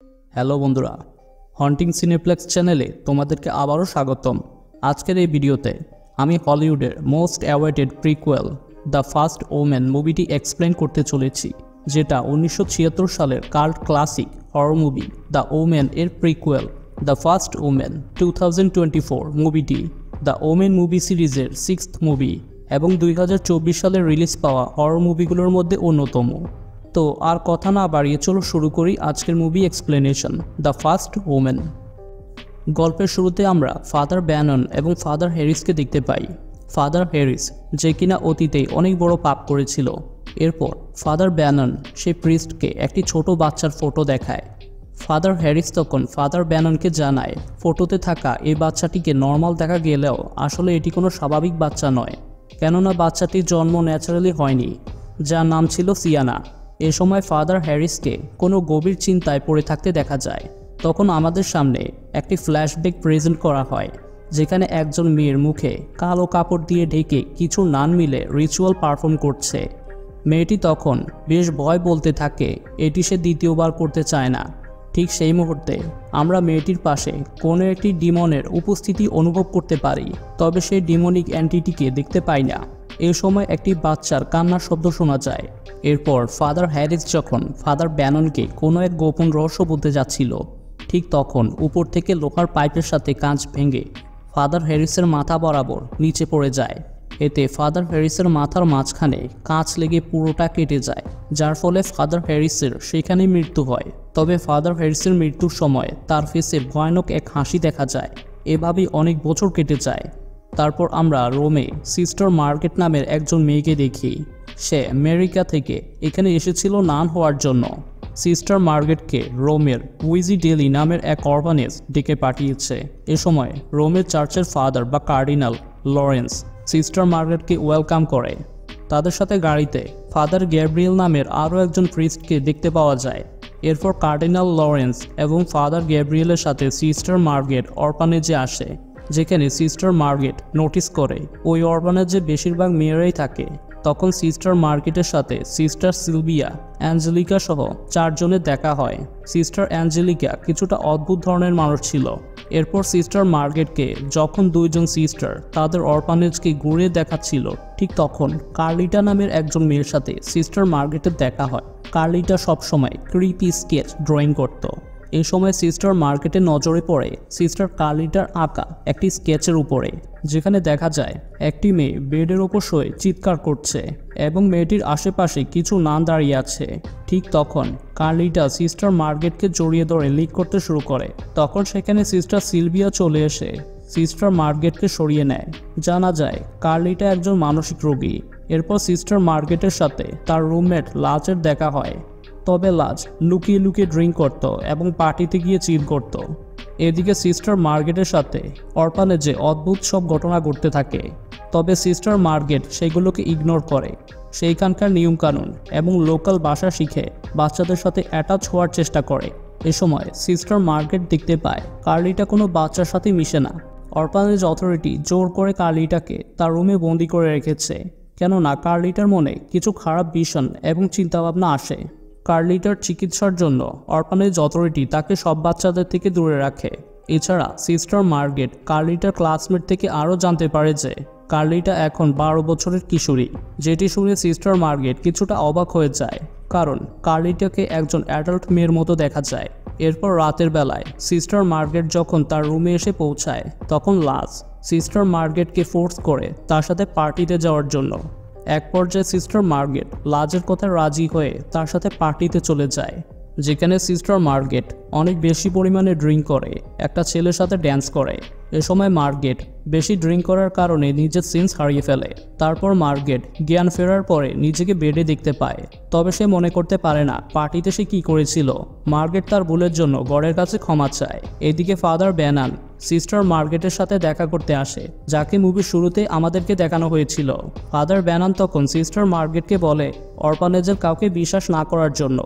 Hello বন্ধুরা, haunting cineplex চ্যানেলে তোমাদেরকে আবারও স্বাগতম। আজকের এই ভিডিওতে আমি হলিউডের most awaited prequel the first omen মুভিটি এক্সপ্লেন করতে চলেছি, যেটা 1976 সালের cult classic horror movie the omen এর প্রিকুয়েল দ্য ফার্স্ট ওমেন 2024 মুভিটি দ্য ওমেন মুভি সিরিজের 6th মুভি এবং 2024 সালে রিলিজ পাওয়া হরর মুভিগুলোর মধ্যে অন্যতম। তো আর কথা না বাড়িয়ে চলো শুরু করি আজকের movie explanation the first women. গল্পের শুরুতে আমরা ফাদার ব্যানন এবং ফাদার হ্যারিসকে দেখতে পাই। ফাদার হ্যারিস যে কিনা অতীতে অনেক বড় পাপ করেছিল। এরপর ফাদার ব্যানন সেই প্রিস্টকে একটি ছোট বাচ্চার ফটো দেখায়। ফাদার হ্যারিস তখন ফাদার ব্যাননকে জানায় ফটোতে থাকা এই বাচ্চাটিকে নর্মাল দেখা গেলেও আসলে এটি কোনো স্বাভাবিক বাচ্চা নয়, কেননা বাচ্চাটির জন্ম ন্যাচারালি হয়নি, যার নাম ছিল সিয়ানা। এ সময় ফাদার হ্যারিসকে কোনো গভীর চিন্তায় পড়ে থাকতে দেখা যায়। তখন আমাদের সামনে একটি ফ্ল্যাশব্যাক প্রেজেন্ট করা হয়, যেখানে একজন মেয়ের মুখে কালো কাপড় দিয়ে ঢেকে কিছু নান মিলে রিচুয়াল পারফর্ম করছে। মেয়েটি তখন বেশ ভয় বলতে থাকে এটি সে দ্বিতীয়বার করতে চায় না। ঠিক সেই মুহূর্তে আমরা মেয়েটির পাশে কোনো একটি ডিমনের উপস্থিতি অনুভব করতে পারি, তবে সেই ডিমনিক অ্যান্টিটিকে দেখতে পাই না। এ সময় একটি বাচ্চার কান্নার শব্দ শোনা যায়। এরপর ফাদার হ্যারিস যখন ফাদার ব্যাননকে কোনো এক গোপন রহস্য বলতে যাচ্ছিল, ঠিক তখন উপর থেকে লোহার পাইপের সাথে কাঁচ ভেঙে ফাদার হ্যারিসের মাথা বরাবর নিচে পড়ে যায়। এতে ফাদার হ্যারিসের মাথার মাঝখানে কাঁচ লেগে পুরোটা কেটে যায়, যার ফলে ফাদার হ্যারিসের সেখানে মৃত্যু হয়। তবে ফাদার হ্যারিসের মৃত্যুর সময় তার ফেসে ভয়ানক এক হাসি দেখা যায়। এভাবেই অনেক বছর কেটে যায়। তারপর আমরা রোমে সিস্টার মার্গেট নামের একজন মেয়েকে দেখি। সে আমেরিকা থেকে এখানে এসেছিল নান হওয়ার জন্য। সিস্টার মার্গেটকে রোমের উইজি ডেলি নামের এক অরফানেজ ডেকে পাঠিয়েছে। এ সময় রোমের চার্চের ফাদার বা কার্ডিনাল লরেন্স সিস্টার মার্গেটকে ওয়েলকাম করে। তাদের সাথে গাড়িতে ফাদার গ্যাব্রিয়েল নামের আরও একজন প্রিস্টকে দেখতে পাওয়া যায়। এরপর কার্ডিনাল লরেন্স এবং ফাদার গ্যাব্রিয়েলের সাথে সিস্টার মার্গেট অরফানেজে আসে, যেখানে সিস্টার মার্গেট নোটিস করে ওই অরফানেজে বেশিরভাগ মেয়েরাই থাকে। তখন সিস্টার মার্গেটের সাথে সিস্টার সিলভিয়া, অ্যাঞ্জেলিকা সহ 4 জনের দেখা হয়। সিস্টার অ্যাঞ্জেলিকা কিছুটা অদ্ভুত ধরনের মানুষ ছিল। এরপর সিস্টার মার্গেটকে যখন 2 জন সিস্টার তাদের অরফানেজকে ঘুরিয়ে দেখাচ্ছিল, ঠিক তখন কার্লিটা নামের একজন মেয়ের সাথে সিস্টার মার্গেটের দেখা হয়। কার্লিটা সবসময় ক্রিপি স্কেচ ড্রয়িং করত। এই সময় সিস্টার মার্গেটের নজরে পড়ে সিস্টার কার্লিটার আঁকা একটি স্কেচের উপরে, যেখানে দেখা যায় একটি মেয়ে বেডের ওপর শুয়ে চিৎকার করছে এবং মেয়েটির আশেপাশে কিছু নান দাঁড়িয়ে আছে। ঠিক তখন কার্লিটা সিস্টার মার্গেটকে জড়িয়ে ধরে লিক করতে শুরু করে। তখন সেখানে সিস্টার সিলভিয়া চলে এসে সিস্টার মার্গেটকে সরিয়ে নেয়। জানা যায় কার্লিটা একজন মানসিক রোগী। এরপর সিস্টার মার্গেটের সাথে তার রুমমেট লাজের দেখা হয়। তবে লাজ লুকিয়ে লুকিয়ে ড্রিঙ্ক করত এবং পার্টিতে গিয়ে চিল করত। এদিকে সিস্টার মার্গেটের সাথে অরফানেজে অদ্ভুত সব ঘটনা ঘটতে থাকে, তবে সিস্টার মার্গেট সেগুলোকে ইগনোর করে। সেইখানকার নিয়মকানুন এবং লোকাল ভাষা শিখে বাচ্চাদের সাথে অ্যাটাচ হওয়ার চেষ্টা করে। এ সময় সিস্টার মার্গেট দেখতে পায় কার্লিটা কোনো বাচ্চার সাথে মিশে না। অরফানেজ অথরিটি জোর করে কার্লিটাকে তার রুমে বন্দি করে রেখেছে, কেননা কার্লিটার মনে কিছু খারাপ ভিশন এবং চিন্তাভাবনা আসে। কার্লিটার চিকিৎসার জন্য অরফানেজ অথরিটি তাকে সব বাচ্চাদের থেকে দূরে রাখে। এছাড়া সিস্টার মার্গেট কার্লিটার ক্লাসমেট থেকে আরও জানতে পারে যে কার্লিটা এখন 12 বছরের কিশোরী, যেটি শুনে সিস্টার মার্গেট কিছুটা অবাক হয়ে যায়, কারণ কার্লিটাকে একজন অ্যাডাল্ট মেয়ের মতো দেখা যায়। এরপর রাতের বেলায় সিস্টার মার্গেট যখন তার রুমে এসে পৌঁছায়, তখন লাজ সিস্টার মার্গেটকে ফোর্স করে তার সাথে পার্টিতে যাওয়ার জন্য। এক পর্যায়ে সিস্টার মার্গেট লাজের কথায় রাজি হয়ে তার সাথে পার্টিতে চলে যায়, যেখানে সিস্টার মার্গেট অনেক বেশি পরিমাণে ড্রিঙ্ক করে একটা ছেলের সাথে ড্যান্স করে। এ সময় মার্গেট বেশি ড্রিঙ্ক করার কারণে নিজের সেন্স হারিয়ে ফেলে। তারপর মার্গেট জ্ঞান ফেরার পরে নিজেকে বেডে দেখতে পায়, তবে সে মনে করতে পারে না পার্টিতে সে কী করেছিল। মার্গেট তার ভুলের জন্য গডের কাছে ক্ষমা চায়। এদিকে ফাদার ব্যানান সিস্টার মার্গেটের সাথে দেখা করতে আসে, যাকে মুভির শুরুতে আমাদেরকে দেখানো হয়েছিল। ফাদার ব্যানান তখন সিস্টার মার্গেটকে বলে অরফানেজের কাউকে বিশ্বাস না করার জন্য,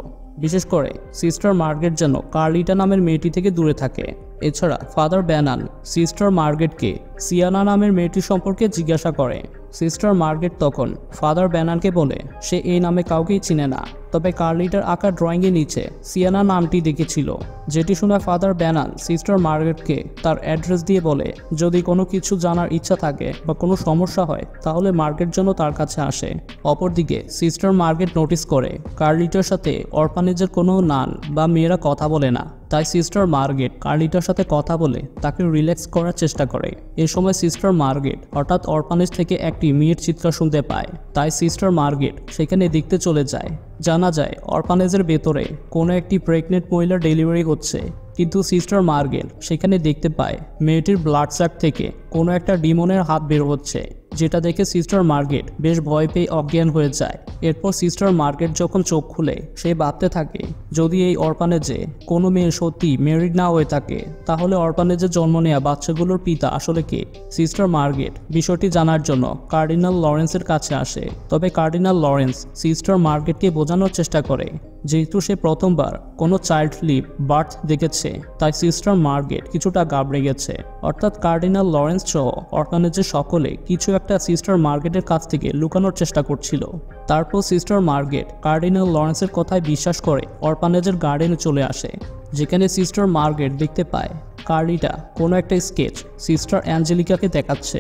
বিশেষ করে সিস্টার মার্গেট যেন কার্লিটা নামের মেয়েটি থেকে দূরে থাকে। এছাড়া ফাদার ব্যানান সিস্টার মার্গেটকে সিয়ানা নামের মেয়েটি সম্পর্কে জিজ্ঞাসা করে। সিস্টার মার্গেট তখন ফাদার ব্যানানকে বলে সে এই নামে কাউকেই চিনে না। তবে কার্লিটার আঁকা ড্রয়িংয়ের নিচে সিয়ানা নামটি দেখেছিল, যেটি শুনে ফাদার ব্যানান সিস্টার মার্গারেটকে তার অ্যাড্রেস দিয়ে বলে যদি কোনো কিছু জানার ইচ্ছা থাকে বা কোনো সমস্যা হয় তাহলে মার্গারেট যেন তার কাছে আসে। অপরদিকে সিস্টার মার্গারেট নোটিস করে কার্লিটার সাথে অরফানেজের কোনো নান বা মেয়েরা কথা বলে না। তাই সিস্টার মার্গারেট কার্লিটার সাথে কথা বলে তাকে রিল্যাক্স করার চেষ্টা করে। এ সময় সিস্টার মার্গারেট হঠাৎ অরফানেজ থেকে একটি মেয়ের চিৎকার শুনতে পায়। তাই সিস্টার মার্গারেট সেখানে দেখতে চলে যায়। জানা যায় অরফানেজের ভেতরে কোনো একটি প্রেগনেন্ট মহিলার ডেলিভারি হচ্ছে, কিন্তু সিস্টার মার্গারেট সেখানে দেখতে পায় মেয়েটির ব্লাড স্যাক থেকে কোনো একটা ডিমনের হাত বের হচ্ছে, যেটা দেখে সিস্টার মার্গারেট বেশ ভয় পেয়ে অজ্ঞান হয়ে যায়। এরপর সিস্টার মার্গারেট যখন চোখ খুলে সে ভাবতে থাকে যদি এই অরফানেজে কোনো মেয়ে সত্যি ম্যারিড না হয়ে থাকে তাহলে অরফানেজে জন্ম নেওয়া বাচ্চাগুলোর পিতা আসলে কে। সিস্টার মার্গারেট বিষয়টি জানার জন্য কার্ডিনাল লরেন্সের কাছে আসে। তবে কার্ডিনাল লরেন্স সিস্টার মার্গারেটকে বোঝানোর চেষ্টা করে যেহেতু সে প্রথমবার কোনো চাইল্ড লিভ বার্থ দেখেছে তাই সিস্টার মার্গারেট কিছুটা ঘাবড়ে গেছে। অর্থাৎ কার্ডিনাল লরেন্স সহ অরফানেজের সকলে কিছু একটা সিস্টার মার্গারেটের কাছ থেকে লুকানোর চেষ্টা করছিল। তারপর সিস্টার মার্গারেট কার্ডিনাল লরেন্সের কথায় বিশ্বাস করে অরফানেজের গার্ডেনে চলে আসে, যেখানে সিস্টার মার্গারেট দেখতে পায় কার্লিটা কোনো একটা স্কেচ সিস্টার অ্যাঞ্জেলিকাকে দেখাচ্ছে।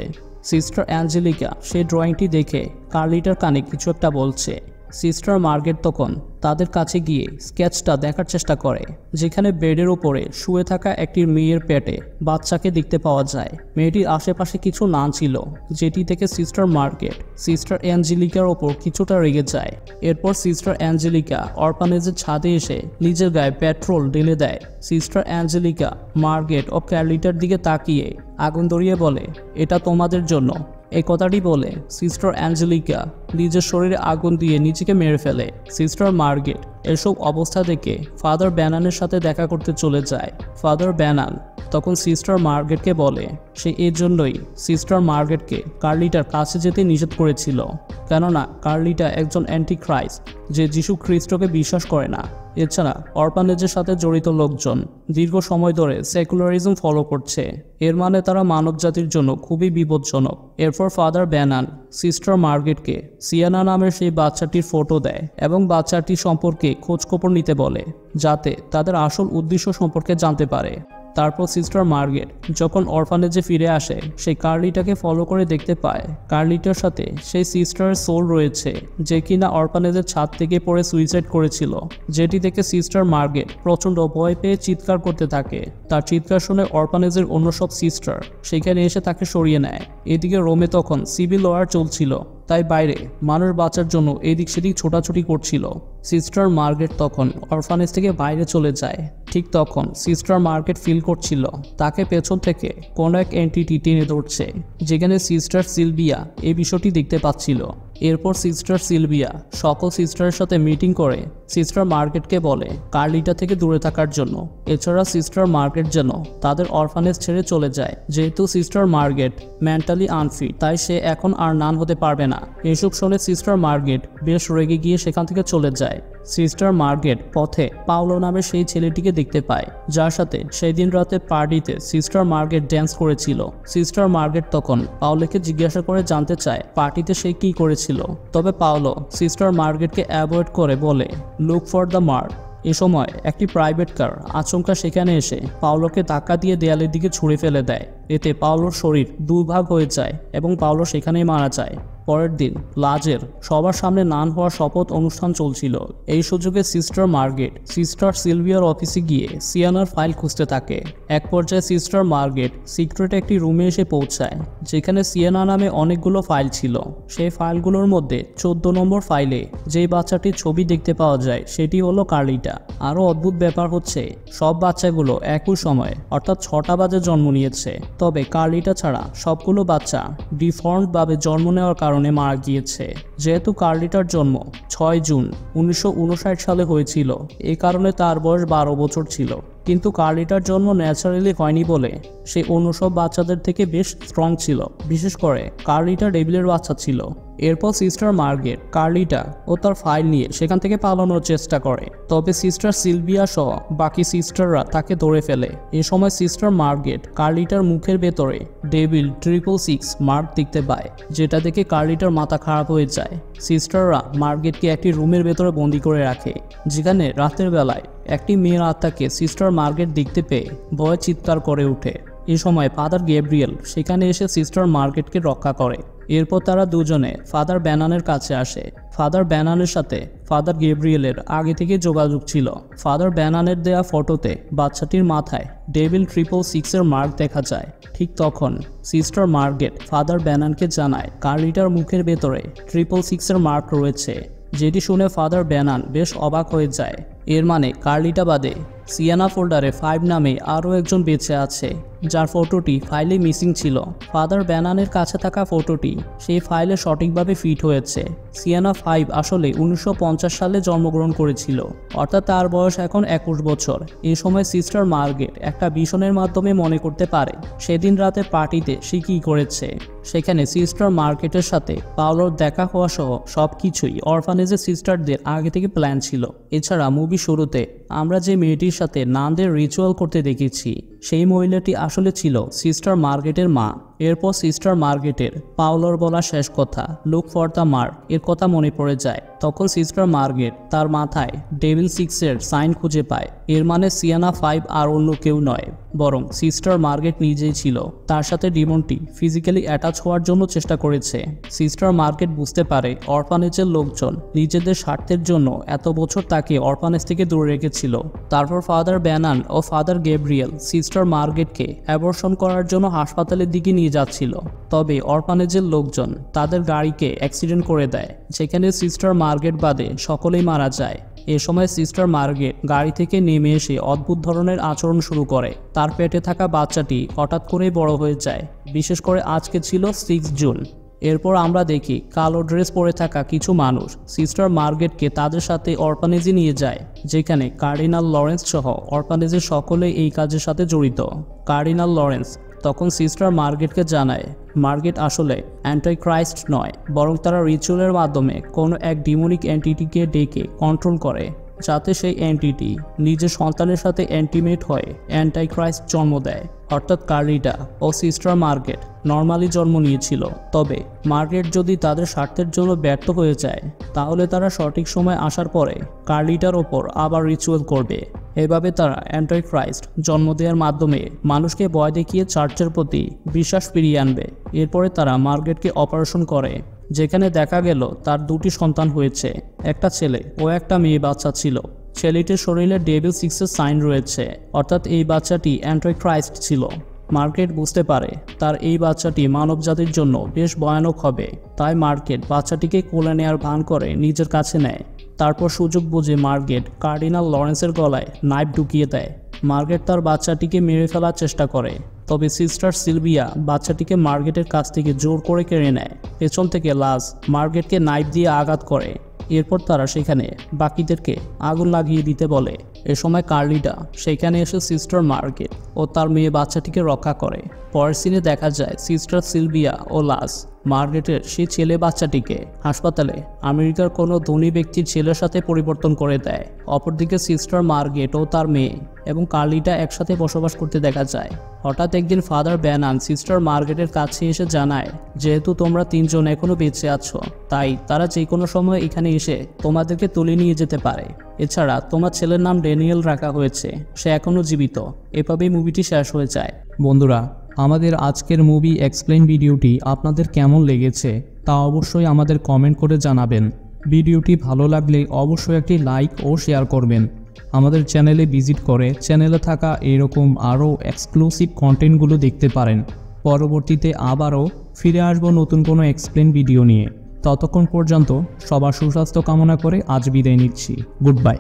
সিস্টার অ্যাঞ্জেলিকা সেই ড্রয়িংটি দেখে কার্লিটার কানে কিছু একটা বলছে। সিস্টার মার্গারেট তখন তাদের কাছে গিয়ে স্কেচটা দেখার চেষ্টা করে, যেখানে বেডের উপরে শুয়ে থাকা একটি মেয়ের পেটে বাচ্চাকে দেখতে পাওয়া যায়। মেয়েটির আশেপাশে কিছু নাম ছিল, যেটি থেকে সিস্টার মার্গারেট সিস্টার অ্যাঞ্জেলিকার ওপর কিছুটা রেগে যায়। এরপর সিস্টার অ্যাঞ্জেলিকা অরফানেজের ছাদে এসে নিজের গায়ে পেট্রোল ঢেলে দেয়। সিস্টার অ্যাঞ্জেলিকা মার্গারেট ও কার্লিটার দিকে তাকিয়ে আগুন ধরিয়ে বলে এটা তোমাদের জন্য। এই কথাটি বলে সিস্টার অ্যাঞ্জেলিকা নিজের শরীরে আগুন দিয়ে নিজেকে মেরে ফেলে। সিস্টার মার্গারেট এসব অবস্থা দেখে ফাদার ব্যানানের সাথে দেখা করতে চলে যায়। ফাদার ব্যানান তখন সিস্টার মার্গারেটকে বলে সে এর জন্যই সিস্টার মার্গারেটকে কার্লিটার কাছে যেতে নিষেধ করেছিল, কেননা কার্লিটা একজন অ্যান্টিক্রাইস্ট যে যিশু খ্রিস্টকে বিশ্বাস করে না। এছাড়া অরফানেজের সাথে জড়িত লোকজন দীর্ঘ সময় ধরে সেকুলারিজম ফলো করছে, এর মানে তারা মানবজাতির জন্য খুবই বিপজ্জনক। এরপর ফাদার ব্যানান সিস্টার মার্গারেটকে সিয়ানা নামের সেই বাচ্চাটির ফটো দেয় এবং বাচ্চাটি সম্পর্কে খোঁজখবর নিতে বলে, যাতে তাদের আসল উদ্দেশ্য সম্পর্কে জানতে পারে। তারপর সিস্টার মার্গারেট যখন অরফানেজে ফিরে আসে সে কার্লিটাকে ফলো করে দেখতে পায় কার্লিটার সাথে সেই সিস্টারের সোল রয়েছে, যে কিনা অরফানেজের ছাদ থেকে পড়ে সুইসাইড করেছিল। যেটি থেকে সিস্টার মার্গারেট প্রচণ্ড ভয় পেয়ে চিৎকার করতে থাকে। তার চিৎকার শুনে অরফানেজের অন্য সব সিস্টার সেখানে এসে তাকে সরিয়ে নেয়। এদিকে রোমে তখন সিভিল ওয়ার চলছিল, তাই বাইরে মানুষ বাঁচার জন্য এদিক সেদিক ছোটাছুটি করছিল। সিস্টার মার্গারেট তখন অরফানেজ থেকে বাইরে চলে যায়। ঠিক তখন সিস্টার মার্গারেট ফিল করছিল তাকে পেছন থেকে কোনো এক এন্টিটি টেনে ধরছে, যেখানে সিস্টার সিলভিয়া এই বিষয়টি দেখতে পাচ্ছিল। এরপর সিস্টার সিলভিয়া সকল সিস্টারের সাথে মিটিং করে সিস্টার মার্গারেটকে বলে কার্লিটা থেকে দূরে থাকার জন্য। এছাড়া সিস্টার মার্গারেট যেন তাদের অরফানেজ ছেড়ে চলে যায়, যেহেতু সিস্টার মার্গারেট মেন্টালি আনফিট, তাই সে এখন আর নান হতে পারবে না। এসব শুনে সিস্টার মার্গারেট বেশ রেগে গিয়ে সেখান থেকে চলে যায়। সিস্টার মার্গারেট পথে পাওলো নামের সেই ছেলেটিকে দেখতে পায়, যার সাথে সেই দিন রাতে পার্টিতে সিস্টার মার্গারেট ড্যান্স করেছিল। সিস্টার মার্গারেট তখন পাওলোকে জিজ্ঞাসা করে জানতে চায় পার্টিতে সে কি করেছিল। তবে পাওলো সিস্টার মার্গারেটকে অ্যাভয়েড করে বলে লুক ফর দ্য মার্ক। এ সময় একটি প্রাইভেট কার আচমকা সেখানে এসে পাওলোকে ধাক্কা দিয়ে দেয়ালের দিকে ছুঁড়ে ফেলে দেয়। এতে পাওলোর শরীর দুভাগ হয়ে যায় এবং পাওলো সেখানেই মারা যায়। পরের দিন লাজের সবার সামনে নান হওয়ার শপথ অনুষ্ঠান চলছিল। এই সুযোগে সিস্টার মার্গারেট সিস্টার সিলভিয়ার অফিসে গিয়ে সিয়ানার ফাইল খুঁজতে থাকে। এক পর্যায়ে সিস্টার মার্গারেট সিক্রেট একটি রুমে এসে পৌঁছায়, যেখানে সিয়ানা নামে অনেকগুলো ফাইল ছিল। সেই ফাইলগুলোর মধ্যে 14 নম্বর ফাইলে যেই বাচ্চাটির ছবি দেখতে পাওয়া যায় সেটি হলো কার্লিটা। আরও অদ্ভুত ব্যাপার হচ্ছে সব বাচ্চাগুলো একই সময় অর্থাৎ 6টা বাজে জন্ম নিয়েছে, তবে কার্লিটা ছাড়া সবগুলো বাচ্চা ডিফর্মড ভাবে জন্ম নেওয়ার কারণে মারা গিয়েছে। যেহেতু কার্লিটার জন্ম 6 জুন 1959 সালে হয়েছিল, এই কারণে তার বয়স 12 বছর ছিল। কিন্তু কার্লিটার জন্ম ন্যাচারালি হয়নি বলে সে অন্য সব বাচ্চাদের থেকে বেশ স্ট্রং ছিল। বিশেষ করে কার্লিটা ডেভিলের বাচ্চা ছিল। এরপর সিস্টার মার্গেট কার্লিটা ও তার ফাইল নিয়ে সেখান থেকে পালানোর চেষ্টা করে, তবে সিস্টার সিলভিয়া সহ বাকি সিস্টাররা তাকে ধরে ফেলে। এ সময় সিস্টার মার্গেট কার্লিটার মুখের ভেতরে ডেভিল 666 মার্ক দেখতে পায়, যেটা দেখে কার্লিটার মাথা খারাপ হয়ে যায়। সিস্টাররা মার্গেটকে একটি রুমের ভেতরে বন্দি করে রাখে, যেখানে রাতের বেলায় একটি মেয়ের আত্মাকে সিস্টার মার্গেট দেখতে পেয়ে ভয়ে চিৎকার করে ওঠে। এ সময় ফাদার গ্যাব্রিয়েল সেখানে এসে সিস্টার মার্গেটকে রক্ষা করে। এরপর তারা দুজনে ফাদার ব্যানানের কাছে আসে। ফাদার ব্যানানের সাথে ফাদার গ্যাব্রিয়েলের আগে থেকে যোগাযোগ ছিল। ফাদার ব্যানানের দেয়া ফটোতে বাচ্চাটির মাথায় ডেভিল 666 মার্ক দেখা যায়। ঠিক তখন সিস্টার মার্গেট ফাদার ব্যানানকে জানায় কার্লিটার মুখের ভেতরে 666 মার্ক রয়েছে, যেটি শুনে ফাদার ব্যানান বেশ অবাক হয়ে যায়। এর মানে কার্লিটা বাদে সিয়ানা ফোল্ডারে 5 নামে আরও একজন বেঁচে আছে, যার ফটোটি ফাইলে মিসিং ছিল। ফাদার ব্যানানের কাছে থাকা ফটোটি সেই ফাইলে সঠিকভাবে ফিট হয়েছে। সিয়ানা 5 আসলে 1950 সালে জন্মগ্রহণ করেছিল, অর্থাৎ তার বয়স এখন 21 বছর। এই সময় সিস্টার মার্গেট একটা ভিশনের মাধ্যমে মনে করতে পারে সেদিন রাতের পার্টিতে সে কী করেছে। সেখানে সিস্টার মার্গেটের সাথে পাওলোর দেখা হওয়া সহ সব কিছুই অরফানেজের সিস্টারদের আগে থেকে প্ল্যান ছিল। এছাড়া মুভি শুরুতে আমরা যে মেয়েটির সাথে নানদের রিচুয়াল করতে দেখেছি, সেই মহিলাটি আসলে ছিল সিস্টার মার্গেটের মা। এরপর সিস্টার মার্গেটের পাওলোর বলা শেষ কথা লুক ফর দ্য মার্ক এর কথা মনে পড়ে যায়। তখন সিস্টার মার্গেট তার মাথায় ডেভিল 6 সাইন খুঁজে পায়। এর মানে সিয়ানা 5 আর অন্য কেউ নয়, বরং সিস্টার মার্গেট নিজেই ছিল। তার সাথে ডিমনটি ফিজিক্যালি অ্যাটাচ হওয়ার জন্য চেষ্টা করেছে। সিস্টার মার্গেট বুঝতে পারে অরফানেজের লোকজন নিজেদের স্বার্থের জন্য এত বছর তাকে অরফানেজ থেকে দূরে রেখেছিল। তারপর ফাদার ব্যানান ও ফাদার গ্যাব্রিয়েল সিস্টার মার্গেটকে অ্যাবর্শন করার জন্য হাসপাতালের দিকে নিয়ে যাচ্ছিল, তবে অরফানেজের লোকজন তাদের গাড়িকে অ্যাক্সিডেন্ট করে দেয়, যেখানে সিস্টার মার্গেট বাদে সকলেই মারা যায়। এ সময় সিস্টার মার্গেট গাড়ি থেকে নেমে এসে অদ্ভুত ধরনের আচরণ শুরু করে। তার পেটে থাকা বাচ্চাটি হঠাৎ করেই বড় হয়ে যায়। বিশেষ করে আজকে ছিল 6 জুন। এরপর আমরা দেখি কালো ড্রেস পরে থাকা কিছু মানুষ সিস্টার মার্গেটকে তাদের সাথে অরফানেজে নিয়ে যায়, যেখানে কার্ডিনাল লরেন্স সহ অরফানেজের সকলে এই কাজের সাথে জড়িত। কার্ডিনাল লরেন্স তখন সিস্টার মার্গেটকে জানায় মার্গেট আসলে অ্যান্টাইক্রাইস্ট নয়, বরং তারা রিচুয়ালের মাধ্যমে কোনো এক ডিমনিক এন্টিটিকে ডেকে কন্ট্রোল করে, যাতে সেই এন্টিটি নিজের সন্তানের সাথে অ্যান্টিমেট হয়ে অ্যান্টাইক্রাইস্ট জন্ম দেয়। অর্থাৎ কার্লিটা ও সিস্টার মার্গেট নর্মালি জন্ম নিয়েছিল, তবে মার্গেট যদি তাদের স্বার্থের জন্য ব্যর্থ হয়ে যায়, তাহলে তারা সঠিক সময় আসার পরে কার্লিটার ওপর আবার রিচুয়াল করবে। এভাবে তারা অ্যান্টাইক্রাইস্ট জন্ম দেওয়ার মাধ্যমে মানুষকে ভয় দেখিয়ে চার্চের প্রতি বিশ্বাস ফিরিয়ে আনবে। এরপরে তারা মার্গেটকে অপারেশন করে, যেখানে দেখা গেল তার 2টি সন্তান হয়েছে, একটা ছেলে ও একটা মেয়ে বাচ্চা ছিল। ছেলেটির শরীরে ডেভিল 6 সাইন রয়েছে, অর্থাৎ এই বাচ্চাটি অ্যান্টাইক্রাইস্ট ছিল। মার্গেট বুঝতে পারে তার এই বাচ্চাটি মানবজাতির জন্য বেশ ভয়ানক হবে, তাই মার্গেট বাচ্চাটিকে কোলে নেওয়ার ভান করে নিজের কাছে নেয়। তারপর সুযোগ বুঝে মার্গেট কার্ডিনাল লরেন্সের গলায় নাইফ ঢুকিয়ে দেয়। মার্গেট তার বাচ্চাটিকে মেরে ফেলার চেষ্টা করে, তবে সিস্টার সিলভিয়া বাচ্চাটিকে মার্গেটের কাছ থেকে জোর করে কেড়ে নেয়। পেছন থেকে লাজ মার্গেটকে নাইফ দিয়ে আঘাত করে। এরপর তারা সেখানে বাকিদেরকে আগুন লাগিয়ে দিতে বলে। এ সময় কার্লিটা সেখানে এসে সিস্টার মার্গেট ও তার মেয়ে বাচ্চাটিকে রক্ষা করে। পরের সিনে দেখা যায় সিস্টার সিলভিয়া ও লাজ মার্গেটের সেই ছেলে বাচ্চাটিকে হাসপাতালে আমেরিকার কোনো ধনী ব্যক্তির ছেলের সাথে পরিবর্তন করে দেয়। অপরদিকে সিস্টার মার্গেট ও তার মেয়ে এবং কার্লিটা একসাথে বসবাস করতে দেখা যায়। হঠাৎ একদিন ফাদার ব্যানান সিস্টার মার্গেটের কাছে এসে জানায়, যেহেতু তোমরা 3 জন এখনো বেঁচে আছো, তাই তারা যে কোনো সময় এখানে এসে তোমাদেরকে তুলে নিয়ে যেতে পারে। এছাড়া তোমার ছেলের নাম ড্যানিয়েল রাখা হয়েছে, সে এখনও জীবিত। এভাবেই মুভিটি শেষ হয়ে যায়। বন্ধুরা, আমাদের আজকের মুভি এক্সপ্লেইন ভিডিওটি আপনাদের কেমন লেগেছে তা অবশ্যই আমাদের কমেন্ট করে জানাবেন। ভিডিওটি ভালো লাগলে অবশ্যই একটি লাইক ও শেয়ার করবেন। আমাদের চ্যানেলে ভিজিট করে চ্যানেলে থাকা এরকম আরও এক্সক্লুসিভ কন্টেন্টগুলো দেখতে পারেন। পরবর্তীতে আবারও ফিরে আসবো নতুন কোনো এক্সপ্লেইন ভিডিও নিয়ে। ততক্ষণ পর্যন্ত সবার সুস্বাস্থ্য কামনা করে আজ বিদায় নিচ্ছি। Good bye.